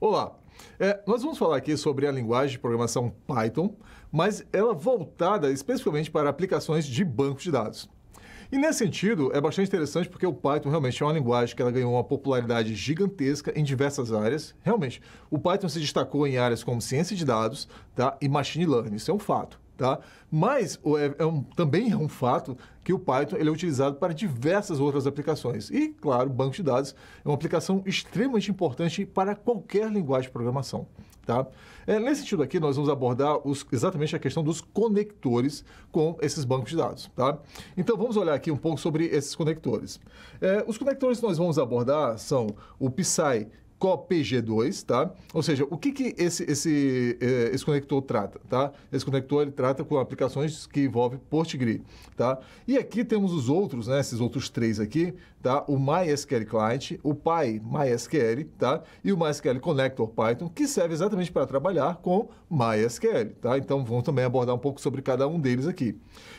Olá, nós vamos falar aqui sobre a linguagem de programação Python, mas ela voltada especificamente para aplicações de banco de dados. E nesse sentido, é bastante interessante porque o Python realmente é uma linguagem que ela ganhou uma popularidade gigantesca em diversas áreas. Realmente, o Python se destacou em áreas como ciência de dados, tá? E machine learning, isso é um fato. Tá? Mas também é um fato que o Python ele é utilizado para diversas outras aplicações. E, claro, banco de dados é uma aplicação extremamente importante para qualquer linguagem de programação. Tá? Nesse sentido aqui, nós vamos abordar exatamente a questão dos conectores com esses bancos de dados. Tá? Então, vamos olhar aqui um pouco sobre esses conectores. Os conectores que nós vamos abordar são o PSI PG2, tá? Ou seja, o que esse conector trata, tá? Esse conector ele trata com aplicações que envolvem PostgreSQL, tá? E aqui temos os outros, né? Esses outros três aqui, tá? O MySQL Client, o PyMySQL, tá? E o MySQL Connector Python, que serve exatamente para trabalhar com MySQL, tá? Então, vamos também abordar um pouco sobre cada um deles aqui.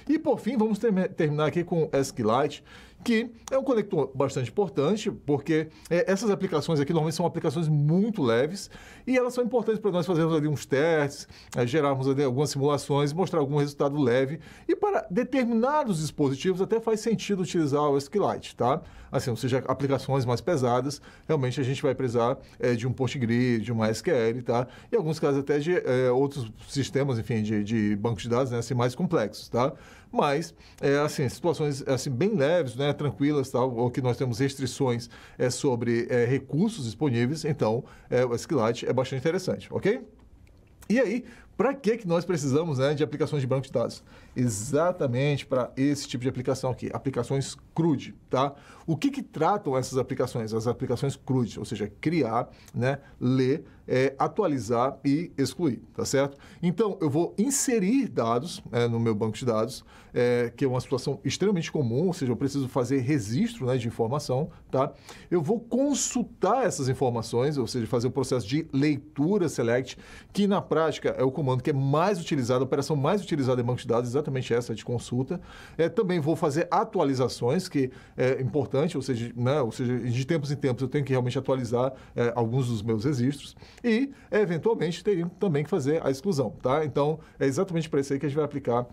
E, por fim, vamos terminar aqui com o SQLite, que é um conector bastante importante, porque essas aplicações aqui normalmente são aplicações muito leves e elas são importantes para nós fazermos ali uns testes, gerarmos ali algumas simulações, mostrar algum resultado leve e para determinados dispositivos até faz sentido utilizar o SQLite, tá? Assim, ou seja, aplicações mais pesadas, realmente a gente vai precisar de um PostgreSQL, de um MySQL, tá? E em alguns casos até de outros sistemas, enfim, de bancos de dados, né, assim, mais complexos, tá? Mas, assim, situações assim, bem leves, né, tranquilas, tal, ou que nós temos restrições sobre recursos disponíveis, então o SQLite é bastante interessante, ok? E aí, para que nós precisamos, né, de aplicações de banco de dados? Exatamente para esse tipo de aplicação aqui, aplicações CRUD, tá? O que tratam essas aplicações? As aplicações CRUD, ou seja, criar, né, ler, atualizar e excluir, tá certo? Então, eu vou inserir dados no meu banco de dados, que é uma situação extremamente comum, ou seja, eu preciso fazer registro, né, de informação, tá? Eu vou consultar essas informações, ou seja, fazer o processo de leitura select, que na prática é o comando que é mais utilizado, a operação mais utilizada em banco de dados, exatamente essa de consulta. Também vou fazer atualizações, que é importante, ou seja, de tempos em tempos eu tenho que realmente atualizar alguns dos meus registros e, eventualmente, teria também que fazer a exclusão, tá? Então, é exatamente para isso aí que a gente vai aplicar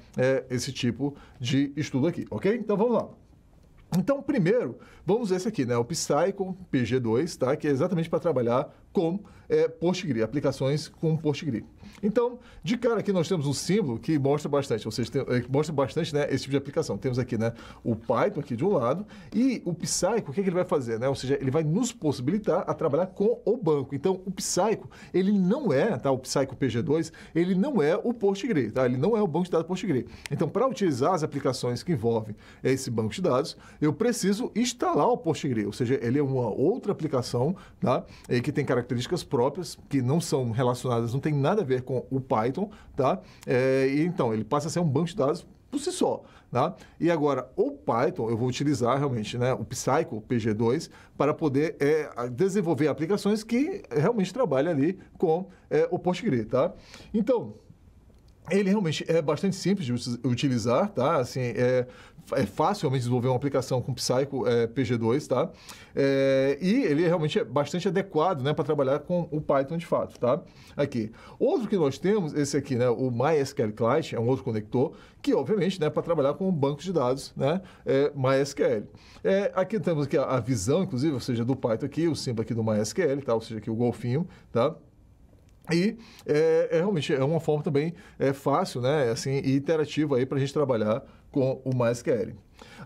esse tipo de estudo aqui, ok? Então, vamos lá. Então, primeiro, vamos ver esse aqui, né? O Psycho PG2, tá? Que é exatamente para trabalhar com PostgreSQL, aplicações com PostgreSQL. Então, de cara aqui nós temos um símbolo que mostra bastante, ou seja, mostra bastante, né, esse tipo de aplicação. Temos aqui, né, o Python aqui de um lado e o Psycho, o que ele vai fazer, né? Ou seja, ele vai nos possibilitar a trabalhar com o banco. Então, o Psycho, ele não é, tá? O Psycho PG2, ele não é o PostgreSQL, tá? Ele não é o banco de dados PostgreSQL. Então, para utilizar as aplicações que envolvem esse banco de dados, eu preciso instalar o PostgreSQL, ou seja, ele é uma outra aplicação, tá? Que tem características próprias, que não são relacionadas, não tem nada a ver com o Python, tá? E então, ele passa a ser um banco de dados por si só, tá? E agora, o Python, eu vou utilizar realmente, né, o Psycho PG2 para poder desenvolver aplicações que realmente trabalham ali com o PostgreSQL, tá? Então, ele realmente é bastante simples de utilizar, tá? Assim, é fácil realmente desenvolver uma aplicação com Psycho PG2, tá? E ele realmente é bastante adequado, né, para trabalhar com o Python de fato, tá? Aqui. Outro que nós temos, esse aqui, né, o MySQL Client, é um outro conector, que obviamente, né, para trabalhar com um banco de dados, né, MySQL. Aqui temos aqui a visão, inclusive, ou seja, do Python aqui, o símbolo aqui do MySQL, tá? Ou seja, aqui o golfinho, tá? E realmente é uma forma também fácil, né, assim, e interativa aí para a gente trabalhar com o MySQL.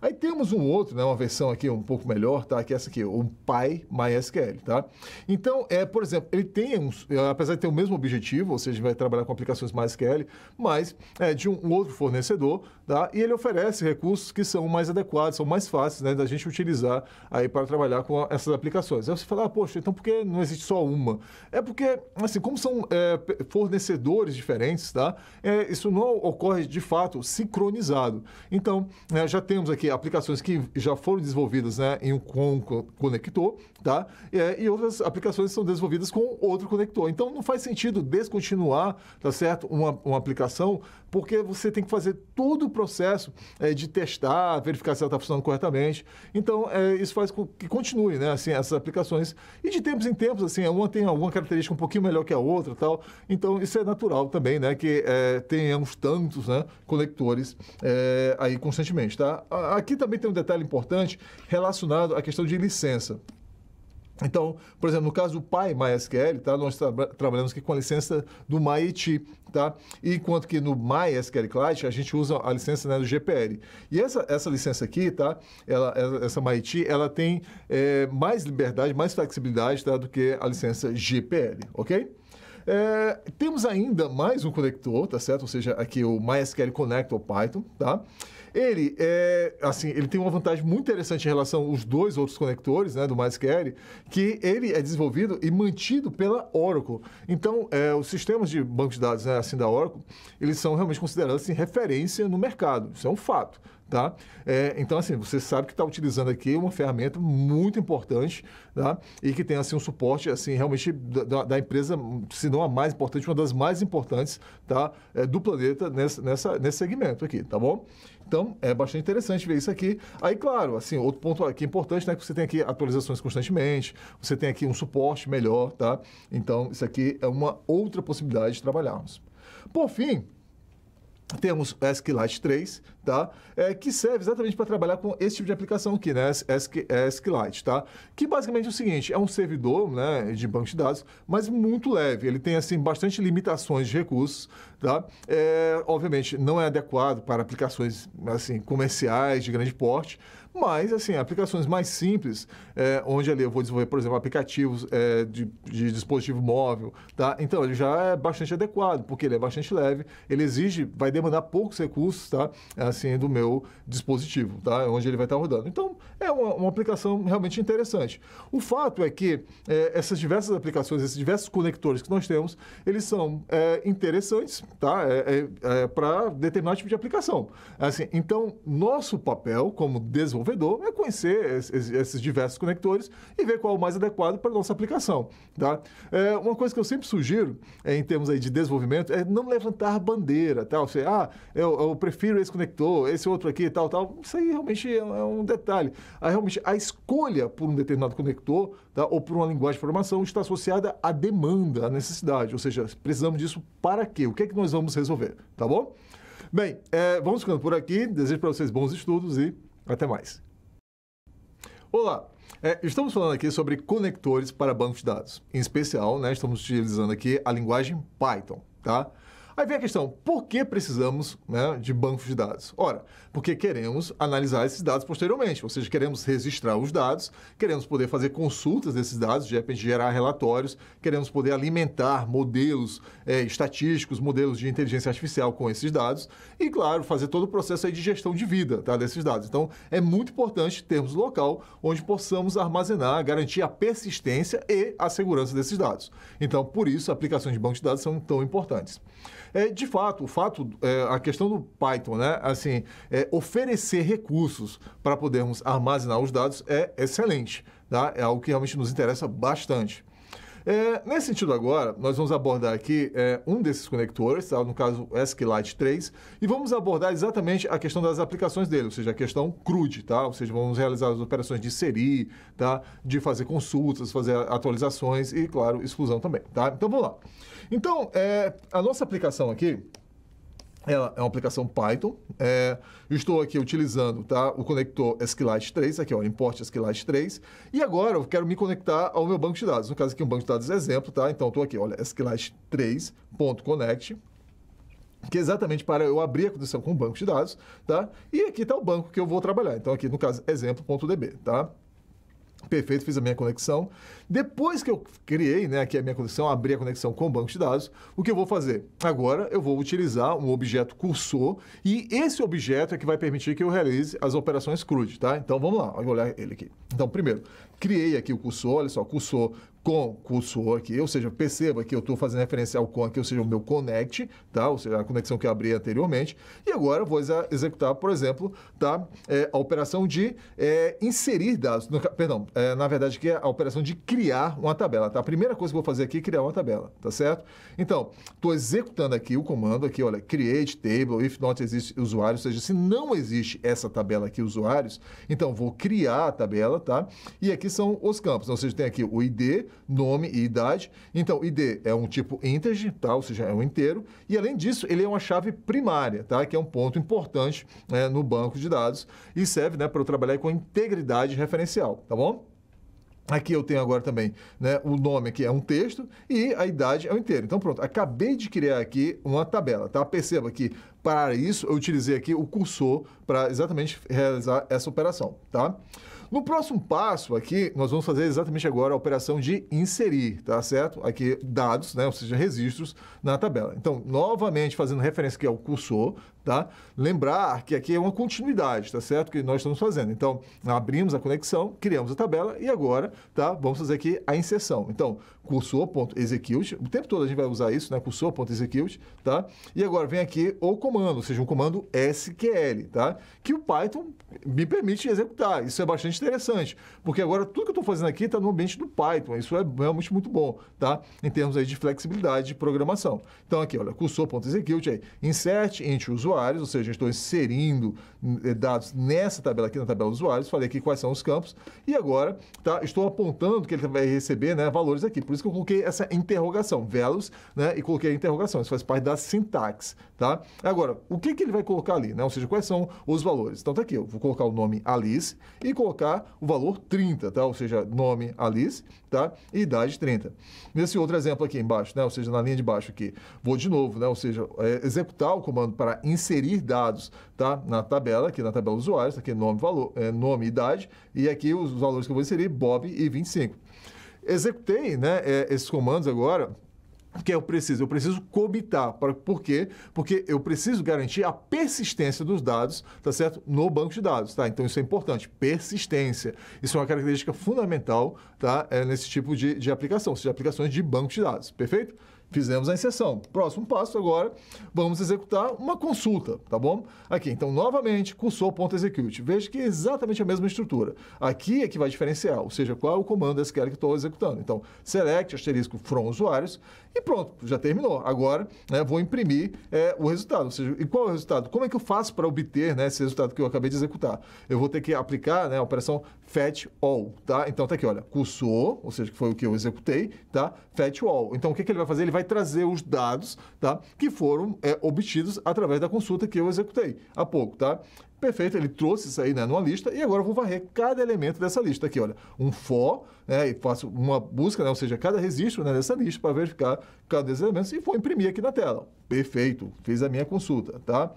Aí temos um outro, né, uma versão aqui um pouco melhor, tá? Que é essa aqui, o PyMySQL, tá? Então, por exemplo, ele tem, apesar de ter o mesmo objetivo, ou seja, a gente vai trabalhar com aplicações MySQL, mas de um outro fornecedor, tá? E ele oferece recursos que são mais adequados, são mais fáceis, né, da gente utilizar aí para trabalhar com essas aplicações. Aí você fala, poxa, então por que não existe só uma? É porque, assim, como são fornecedores diferentes, tá? Isso não ocorre, de fato, sincronizado. Então, já temos temos aqui aplicações que já foram desenvolvidas, né, com um conector, tá? E outras aplicações são desenvolvidas com outro conector. Então, não faz sentido descontinuar, tá certo, uma aplicação, porque você tem que fazer todo o processo de testar, verificar se ela está funcionando corretamente. Então, isso faz com que continue, né, assim, essas aplicações. E de tempos em tempos, assim, uma tem alguma característica um pouquinho melhor que a outra, tal. Então, isso é natural também, né, que tenhamos tantos, né, conectores aí constantemente, tá? Aqui também tem um detalhe importante relacionado à questão de licença. Então, por exemplo, no caso do PyMySQL, tá? Nós trabalhamos aqui com a licença do MyIT, tá? Enquanto que no MySQLite a gente usa a licença, né, do GPL. E essa licença aqui, tá? Essa MyIT, ela tem mais liberdade, mais flexibilidade, tá, do que a licença GPL, ok? Temos ainda mais um conector, tá certo? Ou seja, aqui o MySQL Connector Python, tá? Ele tem uma vantagem muito interessante em relação aos dois outros conectores, né, do MySQL, que ele é desenvolvido e mantido pela Oracle. Então, os sistemas de banco de dados, né, assim, da Oracle, eles são realmente considerados assim, referência no mercado. Isso é um fato. Tá? Então, assim, você sabe que está utilizando aqui uma ferramenta muito importante, tá? E que tem, assim, um suporte, assim, realmente da empresa, se não a mais importante, uma das mais importantes, tá? Do planeta nesse segmento aqui, tá bom? Então, é bastante interessante ver isso aqui. Aí, claro, assim, outro ponto aqui importante, né, que você tem aqui atualizações constantemente, você tem aqui um suporte melhor, tá? Então, isso aqui é uma outra possibilidade de trabalharmos. Por fim, temos o SQLite 3, tá? Que serve exatamente para trabalhar com esse tipo de aplicação aqui, né? SQLite, tá? Que basicamente é o seguinte, é um servidor, né, de banco de dados, mas muito leve. Ele tem, assim, bastante limitações de recursos, tá? Obviamente, não é adequado para aplicações, assim, comerciais de grande porte, mas, assim, aplicações mais simples, onde ali eu vou desenvolver, por exemplo, aplicativos de dispositivo móvel, tá? Então, ele já é bastante adequado, porque ele é bastante leve, ele vai demandar poucos recursos, tá? Assim, do meu dispositivo, tá? Onde ele vai estar rodando. Então, é uma aplicação realmente interessante. O fato é que essas diversas aplicações, esses diversos conectores que nós temos, eles são interessantes, tá? Para determinado tipo de aplicação. Assim, então, nosso papel como desenvolvedor é conhecer esses diversos conectores e ver qual é o mais adequado para a nossa aplicação, tá? Uma coisa que eu sempre sugiro, em termos aí de desenvolvimento, é não levantar bandeira, tá? Ou seja, eu prefiro esse conector, esse outro aqui, tal. Isso aí realmente é um detalhe. Realmente, a escolha por um determinado conector, tá? Ou por uma linguagem de programação está associada à demanda, à necessidade. Ou seja, precisamos disso para quê? O que é que nós vamos resolver, tá bom? Bem, vamos ficando por aqui. Desejo para vocês bons estudos e até mais. Olá, estamos falando aqui sobre conectores para bancos de dados. Em especial, né, estamos utilizando aqui a linguagem Python, tá? Aí vem a questão, por que precisamos, né, de bancos de dados? Ora, porque queremos analisar esses dados posteriormente, ou seja, queremos registrar os dados, queremos poder fazer consultas desses dados, de repente gerar relatórios, queremos poder alimentar modelos estatísticos, modelos de inteligência artificial com esses dados e, claro, fazer todo o processo aí de gestão de vida, tá, desses dados. Então, é muito importante termos um local onde possamos armazenar, garantir a persistência e a segurança desses dados. Então, por isso, aplicações de banco de dados são tão importantes. De fato, a questão do Python, né, assim, oferecer recursos para podermos armazenar os dados é excelente, tá? É algo que realmente nos interessa bastante. Nesse sentido agora, nós vamos abordar aqui um desses conectores, tá? No caso o SQLite 3, e vamos abordar exatamente a questão das aplicações dele, ou seja, a questão CRUD, tá? Ou seja, vamos realizar as operações de inserir, tá? De fazer consultas, fazer atualizações e, claro, exclusão também, tá? Então, vamos lá. Então, a nossa aplicação aqui, ela é uma aplicação Python. Eu estou aqui utilizando, tá, o conector SQLite 3, aqui, ó, import SQLite 3. E agora eu quero me conectar ao meu banco de dados. No caso aqui, um banco de dados exemplo, tá? Então, eu estou aqui, olha, SQLite 3.connect, que é exatamente para eu abrir a conexão com o banco de dados, tá? E aqui está o banco que eu vou trabalhar. Então, aqui, no caso, exemplo.db, tá? Perfeito, fiz a minha conexão. Depois que eu criei, né, aqui a minha conexão, abri a conexão com o banco de dados, o que eu vou fazer? Agora eu vou utilizar um objeto cursor e esse objeto é que vai permitir que eu realize as operações CRUD, tá? Então vamos lá, eu vou olhar ele aqui. Então, primeiro, criei aqui o cursor, olha só, cursor com cursor aqui, ou seja, perceba que eu estou fazendo referência ao com aqui, ou seja, o meu connect, tá? Ou seja, a conexão que eu abri anteriormente. E agora eu vou executar, por exemplo, tá? A operação de inserir dados, na verdade, que é a operação de criar uma tabela, tá? A primeira coisa que eu vou fazer aqui é criar uma tabela, tá certo? Então, estou executando aqui o comando aqui, olha, create table if not exist usuário, ou seja, se não existe essa tabela aqui, usuários, então vou criar a tabela, tá? E aqui são os campos, ou seja, tem aqui o ID, nome e idade. Então, ID é um tipo integer, tá? Ou seja, é um inteiro. E, além disso, ele é uma chave primária, tá? Que é um ponto importante no banco de dados e serve, né, para eu trabalhar com integridade referencial, tá bom? Aqui eu tenho agora também, né, o nome aqui é um texto e a idade é um inteiro. Então, pronto, acabei de criar aqui uma tabela, tá? Perceba que, para isso, eu utilizei aqui o cursor para exatamente realizar essa operação, tá? No próximo passo aqui, nós vamos fazer exatamente agora a operação de inserir, tá certo? Aqui dados, né, ou seja, registros na tabela. Então, novamente fazendo referência aqui ao cursor, tá? Lembrar que aqui é uma continuidade, tá certo? Que nós estamos fazendo. Então, abrimos a conexão, criamos a tabela e agora, tá? Vamos fazer aqui a inserção. Então, cursor.execute, o tempo todo a gente vai usar isso, né? Cursor.execute, tá? E agora vem aqui o comando, ou seja, um comando SQL, tá? Que o Python me permite executar. Isso é bastante interessante, porque agora tudo que eu estou fazendo aqui está no ambiente do Python. Isso é realmente muito bom, tá? Em termos aí de flexibilidade de programação. Então, aqui, olha, cursor.execute aí, insert into usuários, ou seja, estou inserindo dados nessa tabela aqui, na tabela dos usuários, falei aqui quais são os campos, e agora, tá, estou apontando que ele vai receber, né, valores aqui. Por isso que eu coloquei essa interrogação, values, né, e coloquei a interrogação. Isso faz parte da sintaxe, tá? Agora, o que ele vai colocar ali, né? Ou seja, quais são os valores? Então, tá aqui, eu vou colocar o nome Alice e colocar o valor 30, tá? Ou seja, nome Alice, tá? E idade 30. Nesse outro exemplo aqui embaixo, né? Ou seja, na linha de baixo aqui, vou de novo, né? Ou seja, executar o comando para inserir dados, tá? Na tabela, aqui na tabela dos usuários, aqui nome, valor, nome e idade, e aqui os valores que eu vou inserir, Bob e 25. Executei, né, esses comandos agora. O que eu preciso? Eu preciso comitar. Por quê? Porque eu preciso garantir a persistência dos dados, tá certo? No banco de dados, tá? Então, isso é importante. Persistência. Isso é uma característica fundamental, tá? Nesse tipo de aplicação, ou seja, aplicações de banco de dados. Perfeito? Fizemos a inserção. Próximo passo agora, vamos executar uma consulta, tá bom? Aqui, então, novamente, cursor.execute. Veja que é exatamente a mesma estrutura. Aqui é que vai diferenciar, ou seja, qual é o comando SQL que estou executando. Então, select, asterisco, from usuários, e pronto, já terminou. Agora, né, vou imprimir o resultado. Ou seja, e qual é o resultado? Como é que eu faço para obter, né, esse resultado que eu acabei de executar? Eu vou ter que aplicar, né, a operação fetch all, tá? Então, tá aqui, olha, cursor, ou seja, que foi o que eu executei, tá? Fetch all. Então, o que ele vai fazer? Ele vai trazer os dados, tá? Que foram obtidos através da consulta que eu executei há pouco, tá? Perfeito, ele trouxe isso aí, né, numa lista, e agora eu vou varrer cada elemento dessa lista aqui, olha, um for, né, e faço uma busca, né, ou seja, cada registro, né, dessa lista para verificar cada desses elementos e vou imprimir aqui na tela. Perfeito, fiz a minha consulta, tá?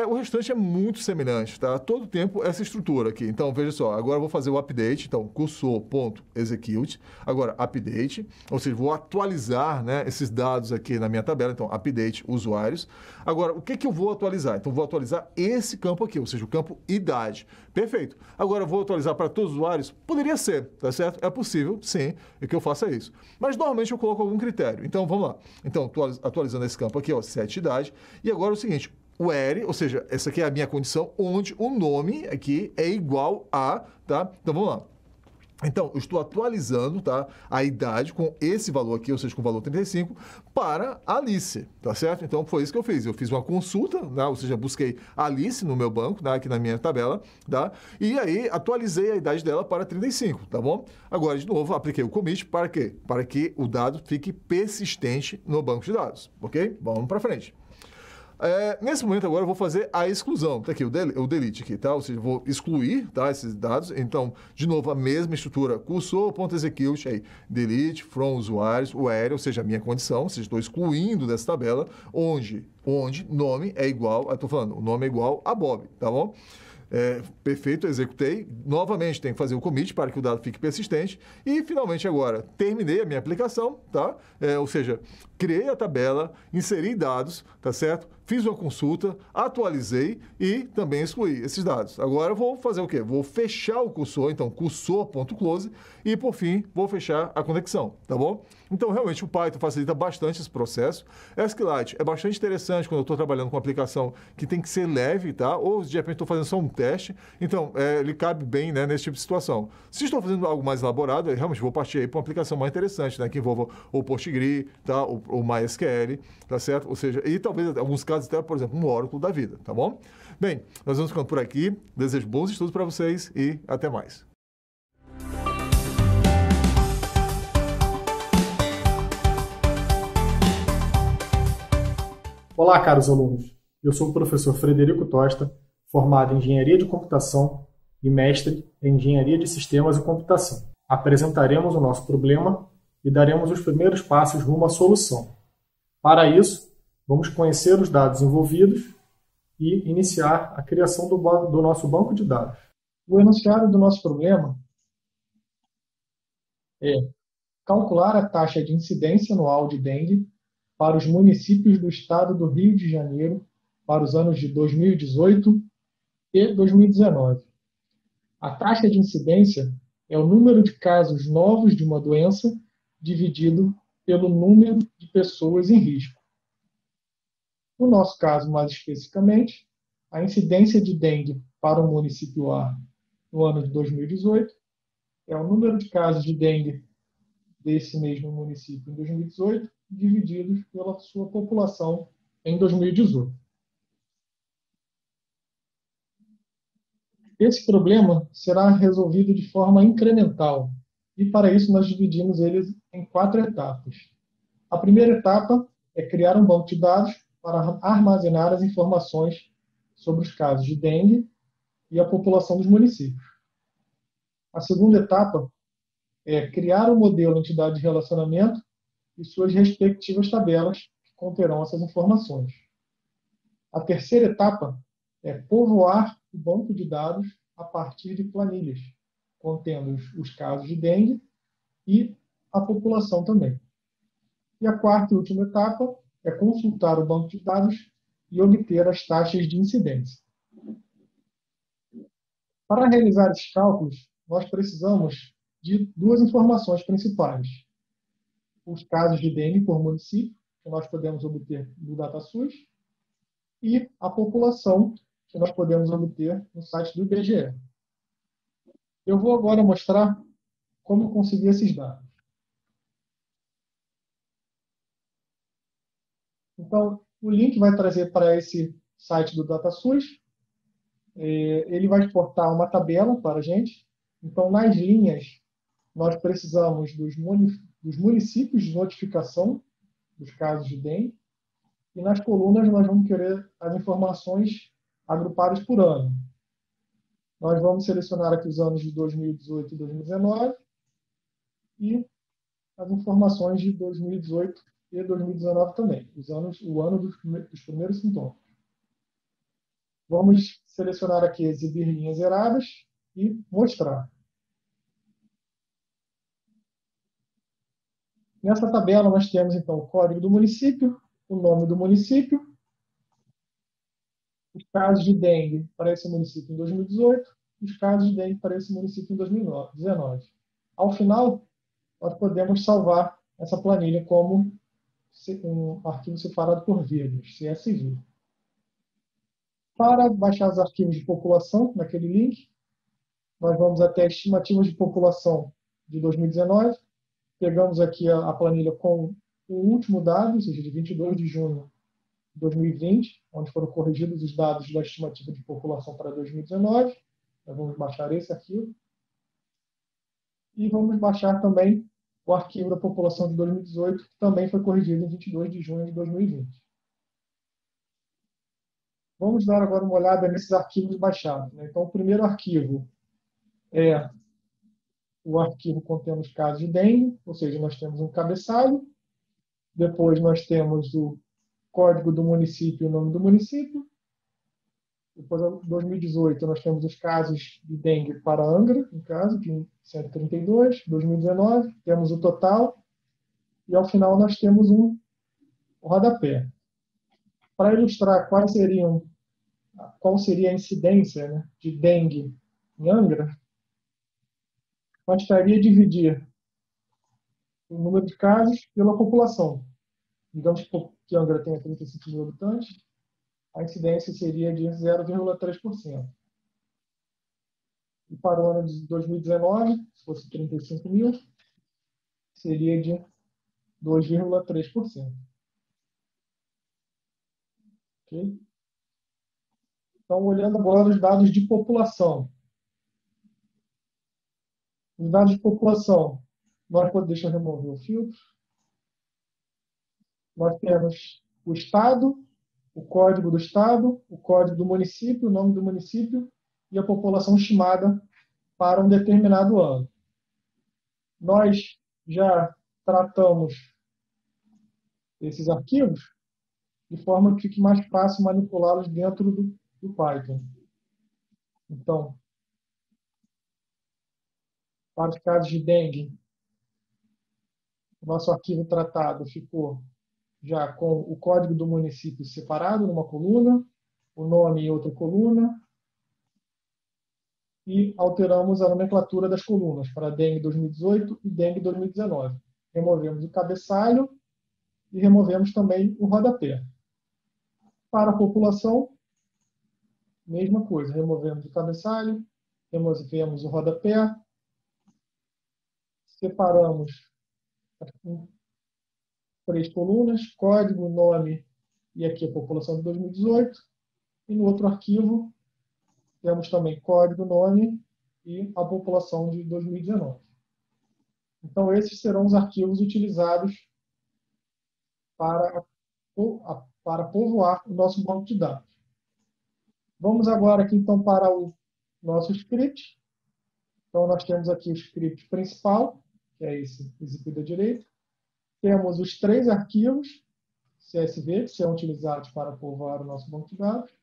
O restante é muito semelhante, tá? Todo tempo essa estrutura aqui. Então, veja só, agora eu vou fazer o update, então, cursor.execute, agora update, ou seja, vou atualizar, né, esses dados aqui na minha tabela, então, update usuários. Agora, o que eu vou atualizar? Então, vou atualizar esse campo aqui, ou seja, o campo idade. Perfeito. Agora, vou atualizar para todos os usuários? Poderia ser, tá certo? É possível, sim, que eu faça isso. Mas, normalmente, eu coloco algum critério. Então, vamos lá. Então, atualizando esse campo aqui, ó, set idade. E agora, o seguinte, o where, ou seja, essa aqui é a minha condição, onde o nome aqui é igual a, tá? Então, vamos lá. Então, eu estou atualizando, tá, a idade com esse valor aqui, ou seja, com o valor 35, para Alice, tá certo? Então, foi isso que eu fiz. Eu fiz uma consulta, né, ou seja, busquei Alice no meu banco, né, aqui na minha tabela, tá? E aí, atualizei a idade dela para 35, tá bom? Agora, de novo, apliquei o commit para quê? Para que o dado fique persistente no banco de dados, ok? Vamos para frente. Nesse momento agora eu vou fazer a exclusão, tá aqui o delete aqui, tá? Ou seja, vou excluir, tá, esses dados. Então, de novo, a mesma estrutura, cursor.execute, aí, delete from usuários, where, ou seja, a minha condição, ou seja, estou excluindo dessa tabela, onde nome é igual, estou falando, o nome é igual a Bob, tá bom? Perfeito, executei. Novamente, tenho que fazer o commit para que o dado fique persistente. E, finalmente, agora, terminei a minha aplicação, tá? Ou seja, criei a tabela, inseri dados, tá certo? fiz uma consulta, atualizei e também excluí esses dados. Agora eu vou fazer o quê? Vou fechar o cursor, então cursor.close, e por fim vou fechar a conexão, tá bom? Então realmente o Python facilita bastante esse processo. SQLite é bastante interessante quando eu estou trabalhando com uma aplicação que tem que ser leve, tá? Ou de repente estou fazendo só um teste, então ele cabe bem, né, nesse tipo de situação. Se estou fazendo algo mais elaborado, eu realmente vou partir aí para uma aplicação mais interessante, né, que envolva o Postgre, tá? O MySQL, tá certo? Ou seja, e talvez em alguns casos até, por exemplo, um Oracle da vida, tá bom? Bem, nós vamos ficando por aqui. Desejo bons estudos para vocês e até mais. Olá, caros alunos. Eu sou o professor Frederico Tosta, formado em Engenharia de Computação e mestre em Engenharia de Sistemas e Computação. Apresentaremos o nosso problema e daremos os primeiros passos rumo à solução. Para isso, vamos conhecer os dados envolvidos e iniciar a criação do nosso banco de dados. O enunciado do nosso problema é calcular a taxa de incidência anual de dengue para os municípios do estado do Rio de Janeiro para os anos de 2018 e 2019. A taxa de incidência é o número de casos novos de uma doença dividido pelo número de pessoas em risco. No nosso caso, mais especificamente, a incidência de dengue para o município A no ano de 2018 é o número de casos de dengue desse mesmo município em 2018, divididos pela sua população em 2018. Esse problema será resolvido de forma incremental, e para isso nós dividimos eles em 4 etapas. A primeira etapa é criar um banco de dados para armazenar as informações sobre os casos de dengue e a população dos municípios. A segunda etapa é criar um modelo entidade de relacionamento e suas respectivas tabelas que conterão essas informações. A terceira etapa é povoar o banco de dados a partir de planilhas, contendo os casos de dengue e a população também. E a quarta e última etapa é consultar o banco de dados e obter as taxas de incidência. Para realizar esses cálculos, nós precisamos de 2 informações principais: os casos de dengue por município, que nós podemos obter do DataSUS, e a população, que nós podemos obter no site do IBGE. Eu vou agora mostrar como conseguir esses dados. Então, o link vai trazer para esse site do DataSUS. Ele vai exportar uma tabela para a gente. Então, nas linhas, nós precisamos dos municípios de notificação dos casos de dengue. E nas colunas nós vamos querer as informações agrupadas por ano. Nós vamos selecionar aqui os anos de 2018 e 2019 e as informações de 2018 e 2019 também, o ano dos primeiros sintomas. Vamos selecionar aqui exibir linhas zeradas e mostrar. Nessa tabela nós temos então o código do município, o nome do município, os casos de dengue para esse município em 2018 e os casos de dengue para esse município em 2019. Ao final, nós podemos salvar essa planilha como um arquivo separado por vírgulas, CSV. Para baixar os arquivos de população, naquele link, nós vamos até estimativas de população de 2019, pegamos aqui a planilha com o último dado, ou seja, de 22 de junho de 2020, onde foram corrigidos os dados da estimativa de população para 2019. Nós vamos baixar esse arquivo. E vamos baixar também o arquivo da população de 2018, que também foi corrigido em 22 de junho de 2020. Vamos dar agora uma olhada nesses arquivos baixados. Então, o primeiro arquivo é o arquivo contendo os casos de dengue, ou seja, nós temos um cabeçalho, depois nós temos o código do município e o nome do município. Depois, em 2018, nós temos os casos de dengue para Angra, no caso, de 132. 2019, temos o total. E, ao final, nós temos o rodapé. Para ilustrar qual seria a incidência, né, de dengue em Angra, bastaria dividir o número de casos pela população. Digamos que Angra tenha 35 mil habitantes, a incidência seria de 0,3%. E para o ano de 2019, se fosse 35 mil, seria de 2,3%. Ok? Então, olhando agora os dados de população. Os dados de população, deixa eu remover o filtro. Nós temos o estado, o código do estado, o código do município, o nome do município e a população estimada para um determinado ano. Nós já tratamos esses arquivos de forma que fique mais fácil manipulá-los dentro do Python. Então, para os casos de dengue, o nosso arquivo tratado ficou já com o código do município separado numa coluna, o nome em outra coluna, e alteramos a nomenclatura das colunas para dengue 2018 e dengue 2019. Removemos o cabeçalho e removemos também o rodapé. Para a população, mesma coisa, removemos o cabeçalho, removemos o rodapé, separamos em 3 colunas, código, nome e aqui a população de 2018, e no outro arquivo temos também código, nome e a população de 2019. Então, esses serão os arquivos utilizados para povoar o nosso banco de dados. Vamos agora aqui, então, para o nosso script. Então, nós temos aqui o script principal, que é esse exibido à direita. Temos os 3 arquivos CSV, que serão utilizados para povoar o nosso banco de dados.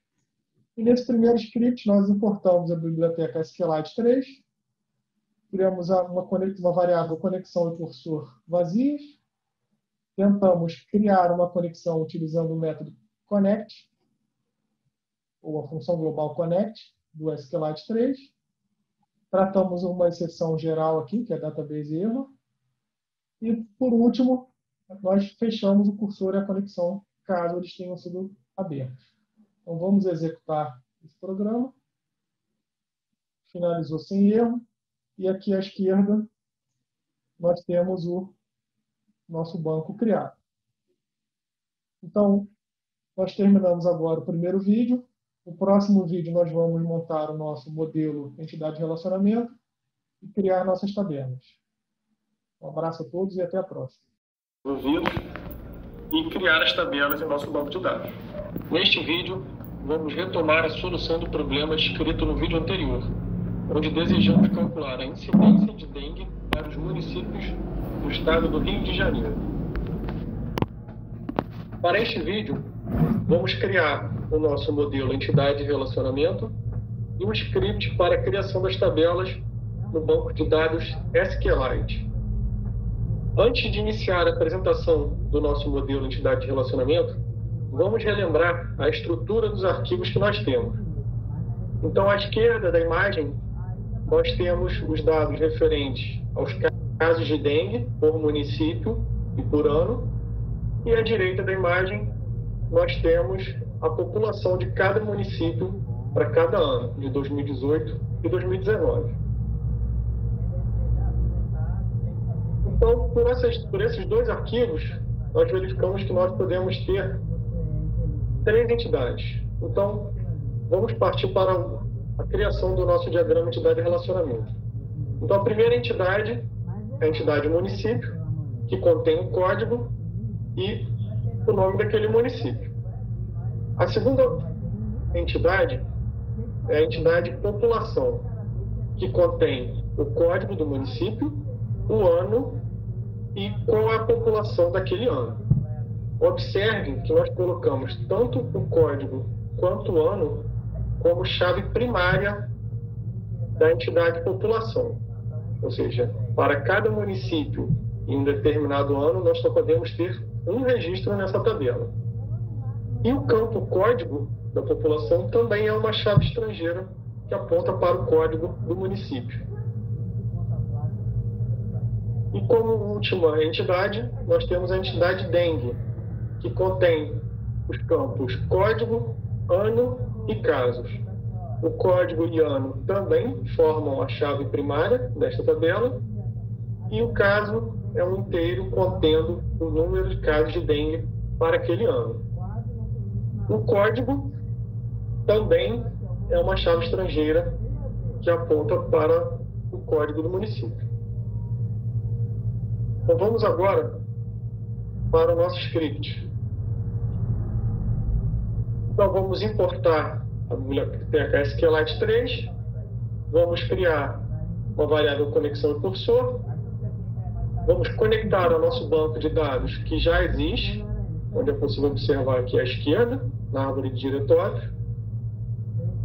E nesse primeiro script, nós importamos a biblioteca SQLite 3, criamos uma variável conexão e cursor vazias, tentamos criar uma conexão utilizando o método connect, ou a função global connect, do SQLite 3. Tratamos uma exceção geral aqui, que é database error. E, por último, nós fechamos o cursor e a conexão, caso eles tenham sido abertos. Então, vamos executar esse programa. Finalizou sem erro. E aqui à esquerda, nós temos o nosso banco criado. Então, nós terminamos agora o primeiro vídeo. No próximo vídeo, nós vamos montar o nosso modelo entidade de relacionamento e criar nossas tabelas. Um abraço a todos e até a próxima. E criar as tabelas em nosso banco de dados. Neste vídeo, vamos retomar a solução do problema descrito no vídeo anterior, onde desejamos calcular a incidência de dengue para os municípios do estado do Rio de Janeiro. Para este vídeo, vamos criar o nosso modelo entidade de relacionamento e um script para a criação das tabelas no banco de dados SQLite. Antes de iniciar a apresentação do nosso modelo entidade de relacionamento, vamos relembrar a estrutura dos arquivos que nós temos. Então, à esquerda da imagem, nós temos os dados referentes aos casos de dengue por município e por ano, e à direita da imagem, nós temos a população de cada município para cada ano, de 2018 e 2019. Então, por esses 2 arquivos, nós verificamos que nós podemos ter 3 entidades. Então, vamos partir para a criação do nosso diagrama entidade de relacionamento. Então, a primeira entidade é a entidade município, que contém um código e o nome daquele município. A segunda entidade é a entidade população, que contém o código do município, o ano e qual é a população daquele ano. Observe que nós colocamos tanto o código quanto o ano como chave primária da entidade população. Ou seja, para cada município em um determinado ano, nós só podemos ter um registro nessa tabela. E o campo código da população também é uma chave estrangeira que aponta para o código do município. E como última entidade, nós temos a entidade dengue, que contém os campos código, ano e casos. O código e ano também formam a chave primária desta tabela, e o caso é um inteiro contendo o número de casos de dengue para aquele ano. O código também é uma chave estrangeira que aponta para o código do município. Então vamos agora para o nosso script. Então vamos importar a biblioteca SQLite 3, vamos criar uma variável conexão e cursor, vamos conectar ao nosso banco de dados que já existe, onde é possível observar aqui à esquerda, na árvore de diretórios.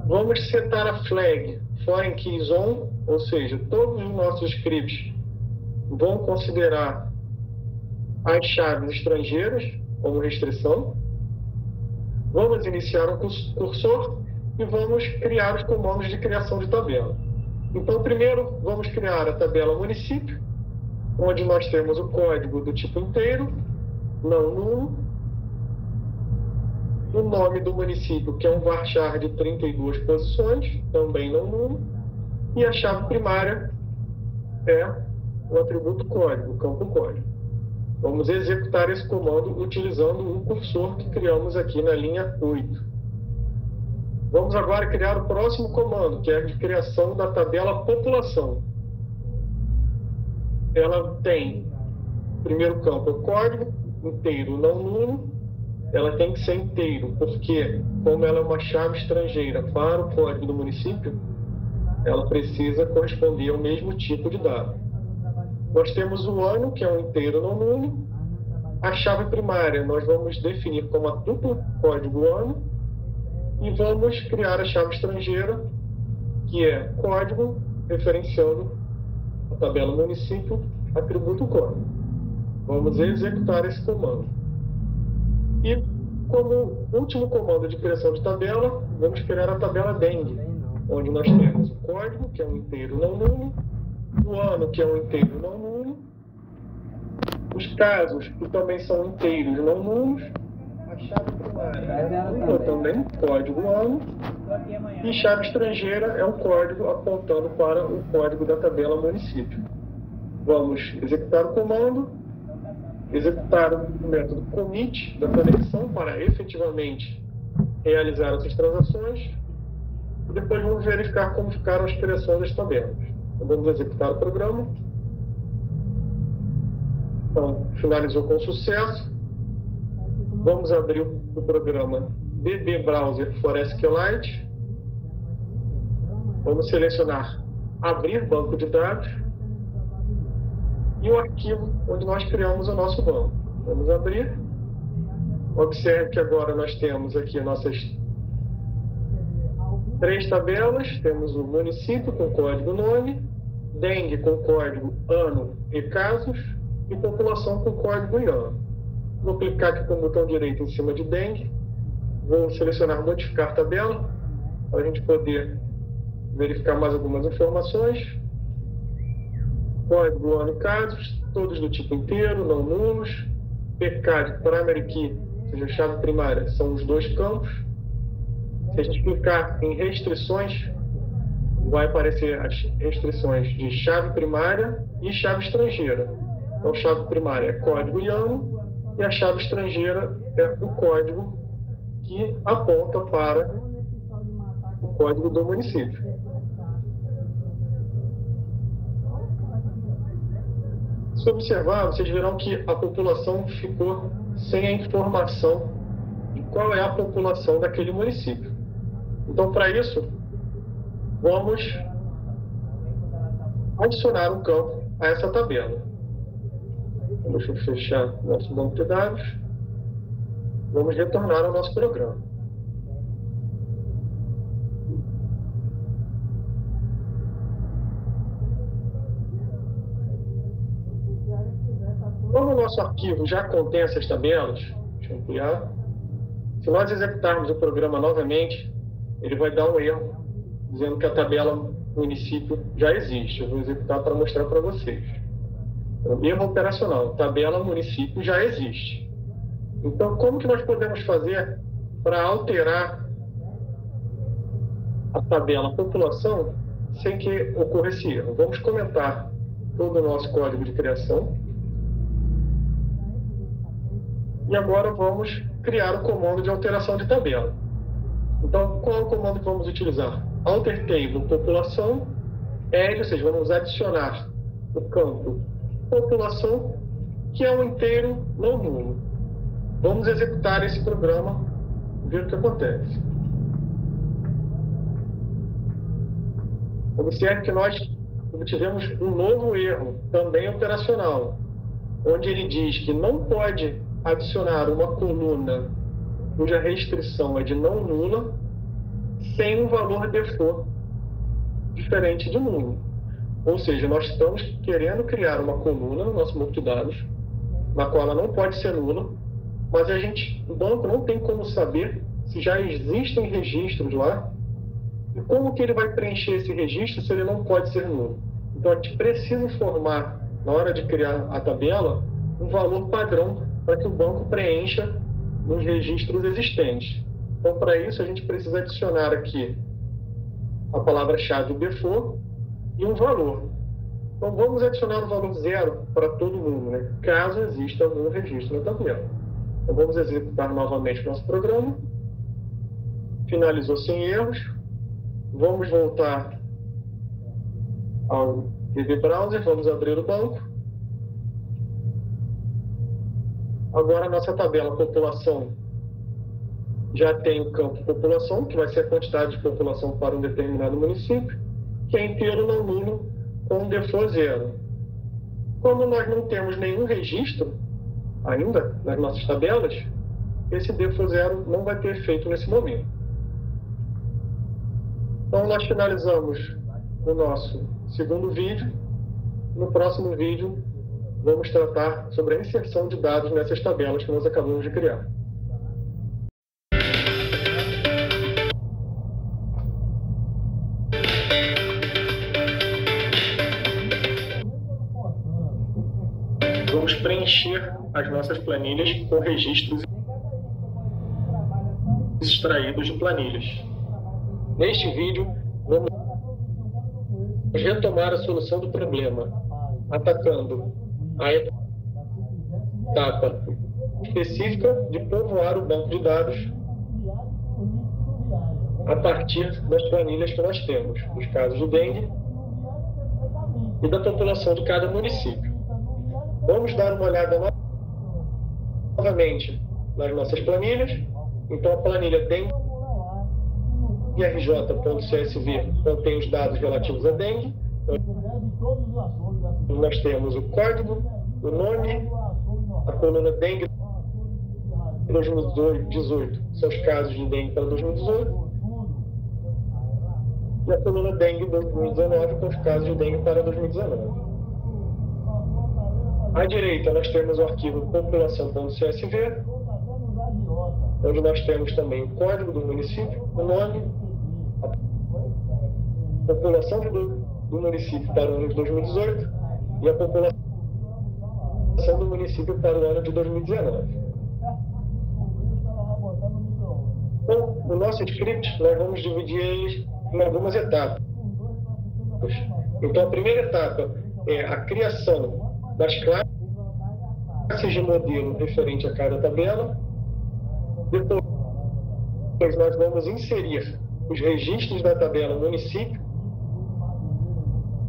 Vamos setar a flag foreign keys on, ou seja, todos os nossos scripts vão considerar as chaves estrangeiras como restrição. Vamos iniciar um cursor e vamos criar os comandos de criação de tabela. Então, primeiro, vamos criar a tabela município, onde nós temos o código do tipo inteiro, não nulo, o nome do município, que é um varchar de 32 posições, também não nulo, e a chave primária é o atributo código, o campo código. Vamos executar esse comando utilizando o cursor que criamos aqui na linha 8. Vamos agora criar o próximo comando, que é a de criação da tabela população. Ela tem, o primeiro campo é o código, inteiro não nulo. Ela tem que ser inteiro, porque como ela é uma chave estrangeira para o código do município, ela precisa corresponder ao mesmo tipo de dado. Nós temos o ano, que é um inteiro não nulo. A chave primária nós vamos definir como a dupla código ano. E vamos criar a chave estrangeira, que é código, referenciando a tabela município, atributo código. Vamos executar esse comando. E como último comando de criação de tabela, vamos criar a tabela dengue, onde nós temos o código, que é um inteiro não nulo, o ano, que é um inteiro não nulo, os casos, que também são inteiros não nulos, a chave primária também, código ano, e chave estrangeira é um código apontando para o código da tabela município. Vamos executar o comando, executar o método commit da conexão para efetivamente realizar essas transações, e depois vamos verificar como ficaram as criações das tabelas. Então, vamos executar o programa. Então, finalizou com sucesso. Vamos abrir o programa DB Browser for SQLite. Vamos selecionar abrir banco de dados e o arquivo onde nós criamos o nosso banco. Vamos abrir. Observe que agora nós temos aqui nossas 3 tabelas. Temos o município com código nome, dengue com código ano e casos, e população com código e ano. Vou clicar aqui com o botão direito em cima de dengue. Vou selecionar modificar tabela, para a gente poder verificar mais algumas informações. Código, ano e casos, todos do tipo inteiro, não nulos. PK de primary key, ou seja, chave primária, são os 2 campos. Se a gente clicar em restrições, vai aparecer as restrições de chave primária e chave estrangeira. Então, chave primária é código e ano, e a chave estrangeira é o código que aponta para o código do município. Se observar, vocês verão que a população ficou sem a informação de qual é a população daquele município. Então, para isso, vamos adicionar um campo a essa tabela. Deixa eu fechar nosso banco de dados. Vamos retornar ao nosso programa. Como o nosso arquivo já contém essas tabelas, deixa eu ampliar, Se nós executarmos o programa novamente, ele vai dar um erro, dizendo que a tabela município já existe. Eu vou executar para mostrar para vocês. Então, erro operacional, tabela município já existe. Então, como que nós podemos fazer para alterar a tabela população sem que ocorra esse erro? Vamos comentar todo o nosso código de criação. E agora vamos criar o comando de alteração de tabela. Então, qual é o comando que vamos utilizar? Alter table população, L, ou seja, vamos adicionar o campo população, que é um inteiro não nulo. Vamos executar esse programa, ver o que acontece. Observe que nós tivemos um novo erro, também operacional, onde ele diz que não pode adicionar uma coluna cuja restrição é de não nula sem um valor default diferente de nulo. Ou seja, nós estamos querendo criar uma coluna no nosso banco de dados, na qual ela não pode ser nula, mas o banco não tem como saber se já existem registros lá e como que ele vai preencher esse registro se ele não pode ser nulo. Então, a gente precisa informar, na hora de criar a tabela, um valor padrão para que o banco preencha nos registros existentes. Então, para isso, a gente precisa adicionar aqui a palavra-chave default e um valor. Então, vamos adicionar o valor 0 para todo mundo, né? Caso exista algum registro na tabela. Então, vamos executar novamente o nosso programa. Finalizou sem erros. Vamos voltar ao DB Browser, vamos abrir o banco. Agora, a nossa tabela população já tem o campo população, que vai ser a quantidade de população para um determinado município, que é inteiro não nulo com default 0. Como nós não temos nenhum registro ainda nas nossas tabelas, esse default 0 não vai ter efeito nesse momento. Então, nós finalizamos o nosso segundo vídeo. No próximo vídeo, vamos tratar sobre a inserção de dados nessas tabelas que nós acabamos de criar. Vamos preencher as nossas planilhas com registros extraídos de planilhas. Neste vídeo, vamos retomar a solução do problema, atacando a etapa específica de povoar o banco de dados a partir das planilhas que nós temos, dos casos de dengue e da população de cada município. Vamos dar uma olhada novamente nas nossas planilhas. Então, a planilha dengue rj.csv contém os dados relativos a dengue. Então, nós temos o código, o nome, a coluna dengue 2018 são os casos de dengue para 2018 e a coluna dengue 2019 com os casos de dengue para 2019. À direita nós temos o arquivo população.csv, onde nós temos também o código do município, o nome, a população do município para o ano de 2018 e a população do município para o ano de 2019. Então, o nosso script, nós vamos dividir ele em algumas etapas. Então, a primeira etapa é a criação das classes de modelo referente a cada tabela. Depois nós vamos inserir os registros da tabela município.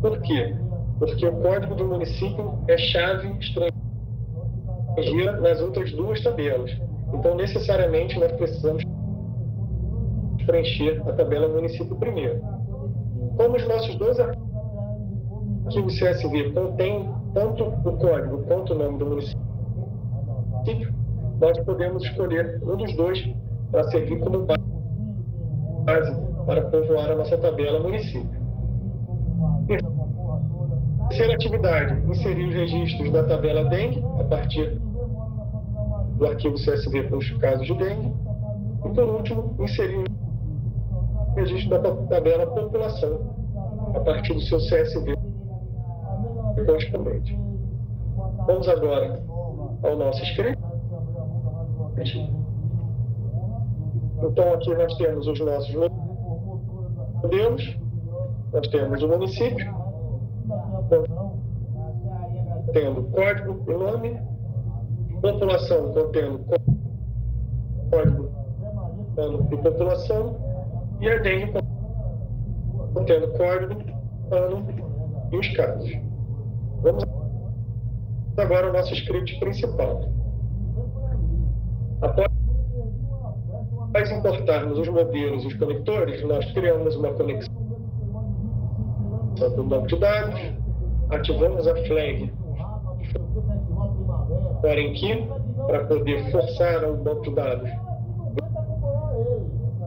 Por quê? Porque o código do município é chave estrangeira nas outras duas tabelas. Então, necessariamente, nós precisamos preencher a tabela município primeiro. Como os nossos dois arquivos CSV contêm tanto o código quanto o nome do município, nós podemos escolher um dos dois para servir como base para povoar a nossa tabela município. Terceira atividade, inserir os registros da tabela dengue a partir do arquivo CSV para os casos de dengue. E, por último, inserir o registro da tabela população a partir do seu CSV correspondente. Vamos agora ao nosso script. Então, aqui nós temos os nossos modelos, nós temos o município, tendo código e nome, população contendo código, ano e população, e a dengue contendo código, ano e os casos. Vamos agora ao nosso script principal. Após importarmos os modelos e os conectores, nós criamos uma conexão do banco de dados, ativamos a flag foreign key para poder forçar o banco de dados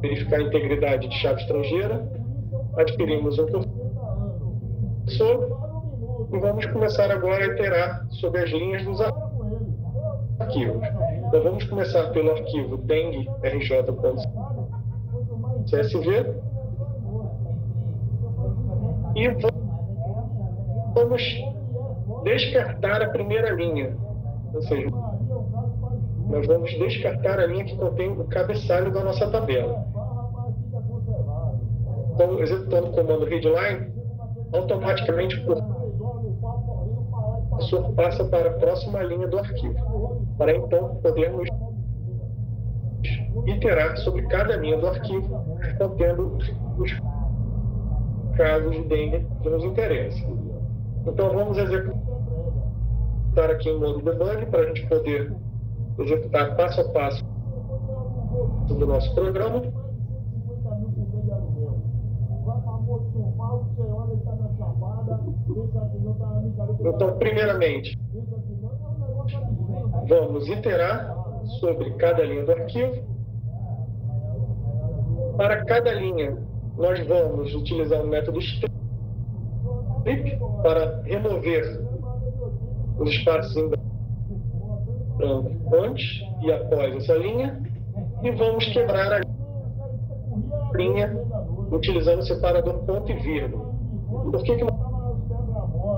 verificar a integridade de chave estrangeira, adquirimos um cursor e vamos começar agora a iterar sobre as linhas dos arquivos. Então vamos começar pelo arquivo dengue.rj.csv e vamos descartar a primeira linha, ou seja, nós vamos descartar a linha que contém o cabeçalho da nossa tabela. Então, executando o comando readline, automaticamente o cursor passa para a próxima linha do arquivo, para então podermos iterar sobre cada linha do arquivo, contendo os casos de dengue que nos interessam. Então, vamos executar aqui em modo debug para a gente poder executar passo a passo do nosso programa. Então, primeiramente, vamos iterar sobre cada linha do arquivo. Para cada linha, nós vamos utilizar o método strip para remover os espaços em branco antes e após essa linha, e vamos quebrar a linha utilizando o separador ponto e vírgula. Por que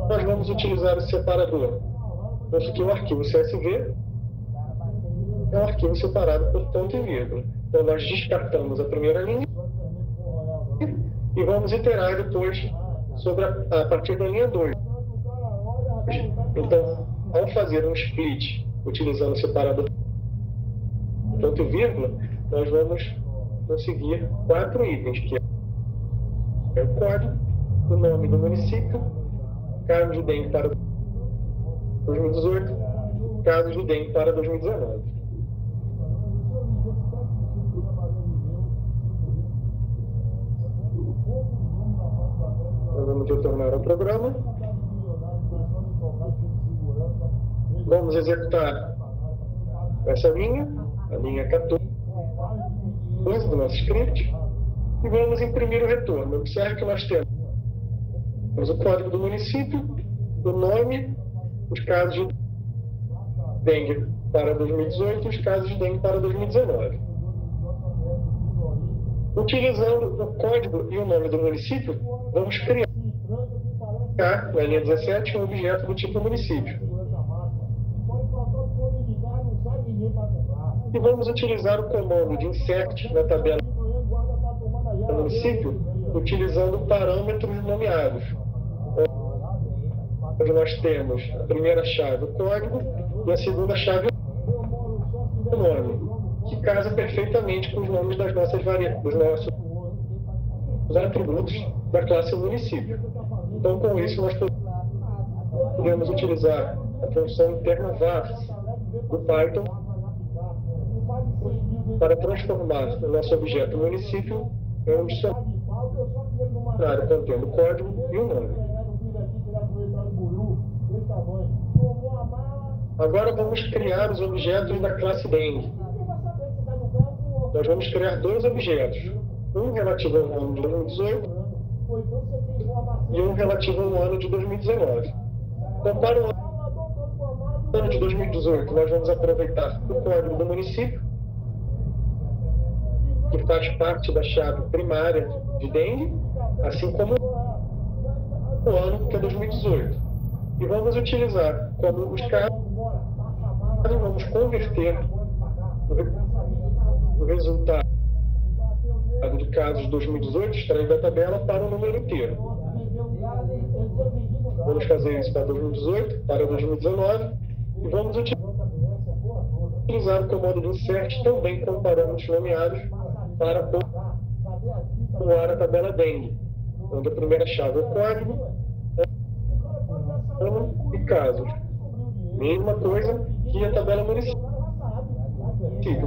nós vamos utilizar o separador? Porque o arquivo CSV é um arquivo separado por ponto e vírgula. Então nós descartamos a primeira linha e vamos iterar depois sobre a partir da linha 2. Então, ao fazer um split utilizando o separador ponto e vírgula, nós vamos conseguir 4 itens, que é o código, o nome do município, casos de dengue para 2018, casos de dengue para 2019. Nós vamos retornar ao programa. Vamos executar essa linha, a linha 14 do nosso script, e vamos imprimir o retorno. Observe que nós temos o código do município, o nome, os casos de dengue para 2018 e os casos de dengue para 2019. Utilizando o código e o nome do município, vamos criar na linha 17 um objeto do tipo município. E vamos utilizar o comando de insert na tabela do município, utilizando parâmetros nomeados, onde nós temos a primeira chave, o código, e a segunda chave, o nome, que casa perfeitamente com os nomes das nossas dos nossos atributos da classe município. Então, com isso, nós podemos utilizar a função interna var do Python para transformar o nosso objeto município em um dicionário contendo o código e o nome. Agora vamos criar os objetos da classe dengue. Nós vamos criar 2 objetos, um relativo ao ano de 2018 e um relativo ao ano de 2019. Então, para o ano de 2018, nós vamos aproveitar o código do município que faz parte da chave primária de dengue, assim como o ano, que é 2018. E vamos utilizar como os casos, vamos converter o resultado de casos de 2018, extraído da tabela, para o número inteiro. Vamos fazer isso para 2018, para 2019, e vamos utilizar o comando de insert também com parâmetros nomeados para povoar a tabela dengue, onde a primeira chave é o código, ano e casos. Mesma coisa que a tabela município.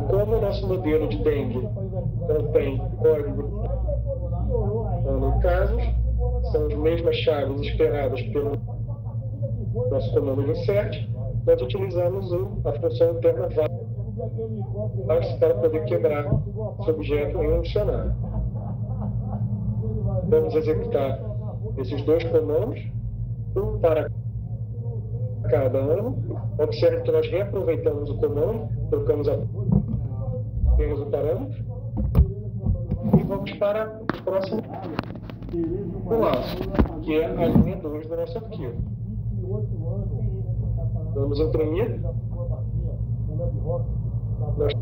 Como o nosso modelo de dengue contém código, ano e casos, são as mesmas chaves esperadas pelo nosso comando de insert, nós utilizamos a função interna VARS para poder quebrar esse objeto em um dicionário. Vamos executar esses dois comandos, um para cada ano. Observe que nós reaproveitamos o comando, trocamos apenas o parâmetro, e vamos para o próximo laço, que é a linha 2 do nosso arquivo. Vamos imprimir. Nós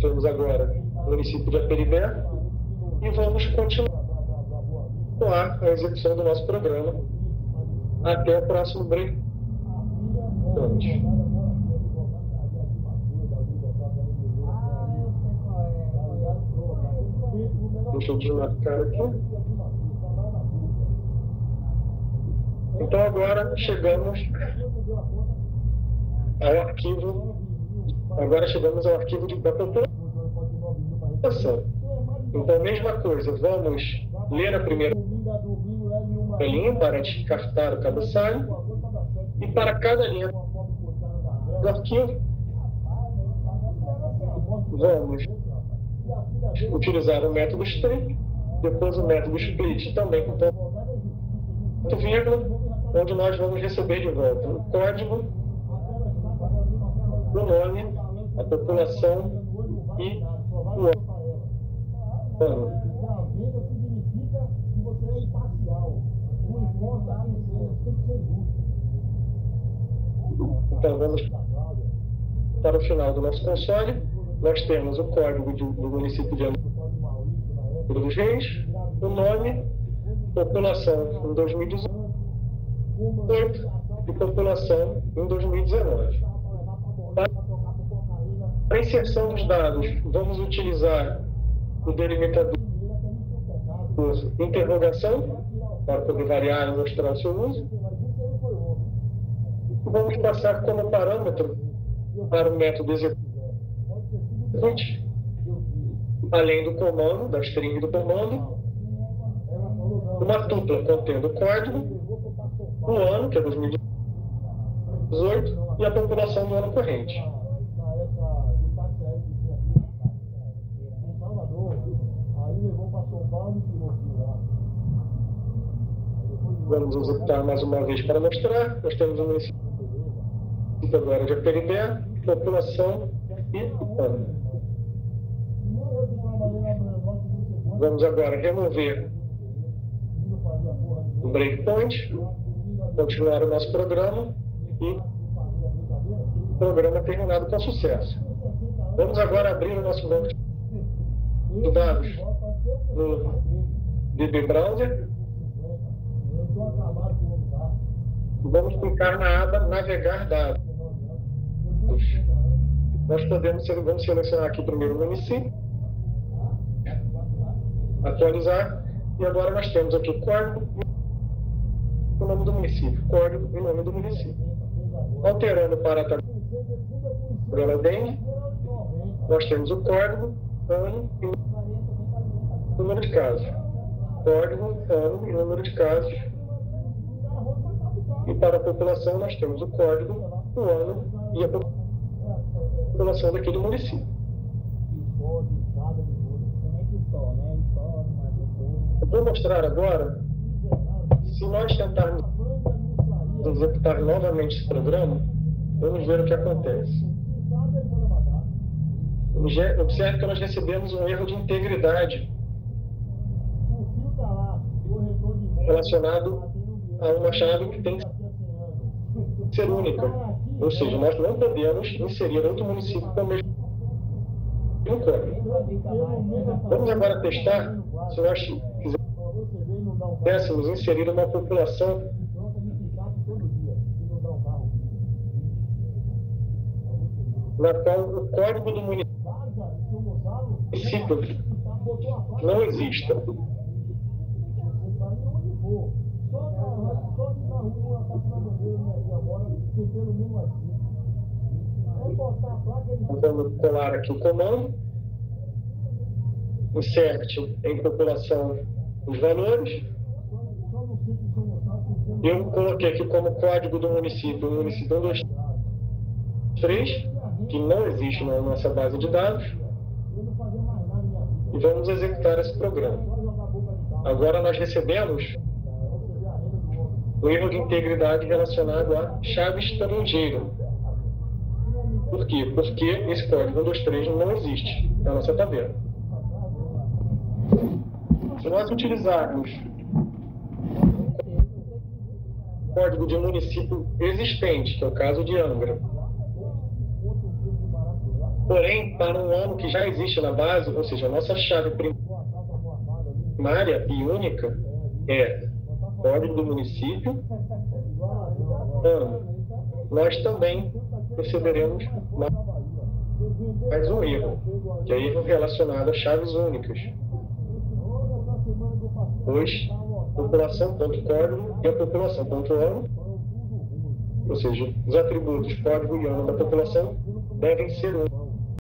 temos agora o município de Aperibé e vamos continuar a execução do nosso programa até o próximo break. Deixa eu desmarcar aqui. Então agora chegamos ao arquivo. Agora chegamos ao arquivo da população. Então, mesma coisa, vamos ler a primeira linha para descartar o cabeçalho, e para cada linha do arquivo, vamos utilizar o método strip, depois o método split, também com ponto vírgula, onde nós vamos receber de volta o código, o nome, a população e o ano. Então vamos para o final do nosso console. Nós temos o código do município de Angra dos Reis, o nome, população em 2018 e população em 2019. Para a inserção dos dados, vamos utilizar o delimitador interrogação para poder variar e mostrar o seu uso. Vamos passar como parâmetro para o método execute, além do comando, da string do comando, uma tupla contendo o código, o ano, que é 2018, e a população do ano corrente. Vamos executar mais uma vez para mostrar. Nós temos o município agora de Aperibé, população e ano. Vamos agora remover o breakpoint, continuar o nosso programa e o programa terminado com sucesso. Vamos agora abrir o nosso banco de dados no DB Browser. Vamos clicar na aba Navegar Dados. Vamos selecionar aqui primeiro o município, atualizar, e agora nós temos aqui o código e o nome do município, código e nome do município. Alterando para a tabela dengue, nós temos o código, ano e número de casos. Código, ano e número de casos. E para a população nós temos o código, o ano e a população daquele município. Eu vou mostrar agora, se nós tentarmos executar novamente esse programa, vamos ver o que acontece. observe que nós recebemos um erro de integridade relacionado a uma chave que tem que ser única. Ou seja, nós não podemos inserir outro município com o mesmo código. Vamos agora testar se nós quiséssemos inserir uma população na qual o código do município não exista. Vamos colar aqui o comando, inserte em população os valores. Eu coloquei aqui como código do município, o município 123, que não existe na nossa base de dados. E vamos executar esse programa. Agora nós recebemos o erro de integridade relacionado à chave estrangeira. Por quê? Porque esse código 123 não existe na nossa tabela. Se nós utilizarmos o código de município existente, que é o caso de Angra, porém, para um ano que já existe na base, ou seja, a nossa chave primária e única é código do município, ano, nós também receberemos mais um erro, que é erro relacionado a chaves únicas. Pois população.código e a população.ano, ou seja, os atributos código e ano da população devem ser únicos.